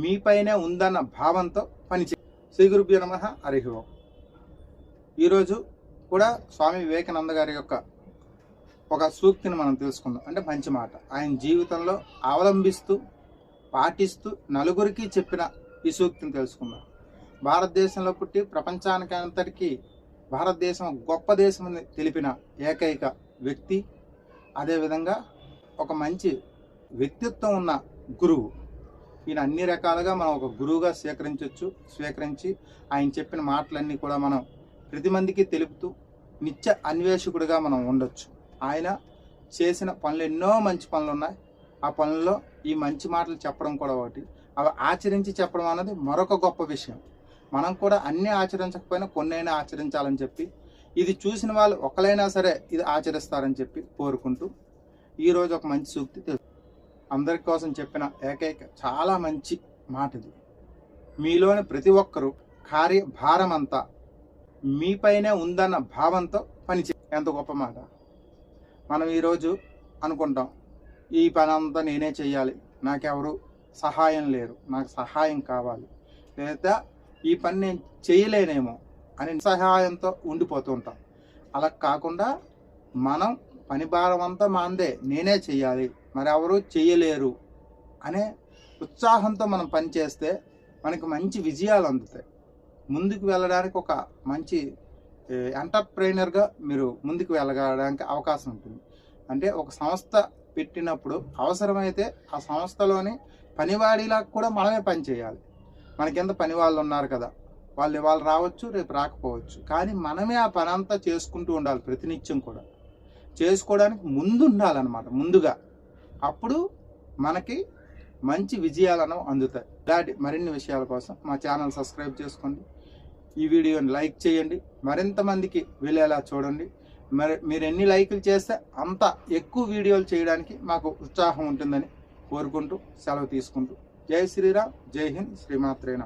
మీపైనే ఉందన్న భావంతో పనిచే. శ్రీ గురుభ్యో నమః. హరి ఓం. ఈరోజు కూడా స్వామి వివేకానంద గారి యొక్క ఒక సూక్తిని మనం తెలుసుకుందాం. అంటే మంచి మాట ఆయన జీవితంలో అవలంబిస్తూ పాటిస్తూ నలుగురికి చెప్పిన ఈ సూక్తిని తెలుసుకుందాం. భారతదేశంలో పుట్టి ప్రపంచానికి అంతటికీ భారతదేశం గొప్ప దేశం అని తెలిపిన ఏకైక వ్యక్తి, అదేవిధంగా ఒక మంచి వ్యక్తిత్వం ఉన్న గురువు. ఈయన అన్ని రకాలుగా మనం ఒక గురువుగా స్వీకరించి ఆయన చెప్పిన మాటలన్నీ కూడా మనం ప్రతి మందికి తెలుపుతూ నిత్య అన్వేషకుడిగా మనం ఉండొచ్చు. ఆయన చేసిన పనులు ఎన్నో మంచి పనులు ఉన్నాయి. ఆ పనుల్లో ఈ మంచి మాటలు చెప్పడం కూడా ఒకటి, అవి ఆచరించి చెప్పడం అన్నది మరొక గొప్ప విషయం. మనం కూడా అన్నీ ఆచరించకపోయినా కొన్నైనా ఆచరించాలని చెప్పి, ఇది చూసిన వాళ్ళు ఒకరైనా సరే ఇది ఆచరిస్తారని చెప్పి కోరుకుంటూ ఈరోజు ఒక మంచి సూక్తి అందరి కోసం చెప్పిన ఏకైక చాలా మంచి మాట ఇది. మీలోని ప్రతి ఒక్కరూ కార్యభారం అంతా మీపైనే ఉందన్న భావంతో పనిచే. ఎంత గొప్ప మాట. మనం ఈరోజు అనుకుంటాం ఈ పని అంతా నేనే చెయ్యాలి, నాకెవరు సహాయం లేరు, నాకు సహాయం కావాలి, లేదా ఈ పని నేను చేయలేనేమో అని సహాయంతో ఉండిపోతూ ఉంటాం. అలా కాకుండా మనం పని భారం అంతా మాందే, నేనే చెయ్యాలి, మరి ఎవరు చేయలేరు అనే ఉత్సాహంతో మనం పని చేస్తే మనకి మంచి విజయాలు అందుతాయి. ముందుకు వెళ్ళడానికి ఒక మంచి ఎంటర్ప్రైనర్గా మీరు ముందుకు వెళ్ళడానికి అవకాశం ఉంటుంది. అంటే ఒక సంస్థ పెట్టినప్పుడు అవసరమైతే ఆ సంస్థలోని పనివాడిలా కూడా మనమే పని చేయాలి. మన కింద పని వాళ్ళు ఉన్నారు కదా, వాళ్ళు రావచ్చు, రేపు రాకపోవచ్చు, కానీ మనమే ఆ పని అంతా చేసుకుంటూ ఉండాలి. ప్రతినిత్యం కూడా చేసుకోవడానికి ముందు ఉండాలన్నమాట, ముందుగా. అప్పుడు మనకి మంచి విజయాలను అందుతాయి. ఇలాంటి మరిన్ని విషయాల కోసం మా ఛానల్ సబ్స్క్రైబ్ చేసుకోండి, ఈ వీడియోని లైక్ చేయండి, మరింత మందికి వెళ్ళేలా చూడండి. మరి మీరు ఎన్ని లైకులు చేస్తే అంత ఎక్కువ వీడియోలు చేయడానికి మాకు ఉత్సాహం ఉంటుందని కోరుకుంటూ సెలవు తీసుకుంటూ జై శ్రీరామ్, జై హింద్, శ్రీమాత్రేన.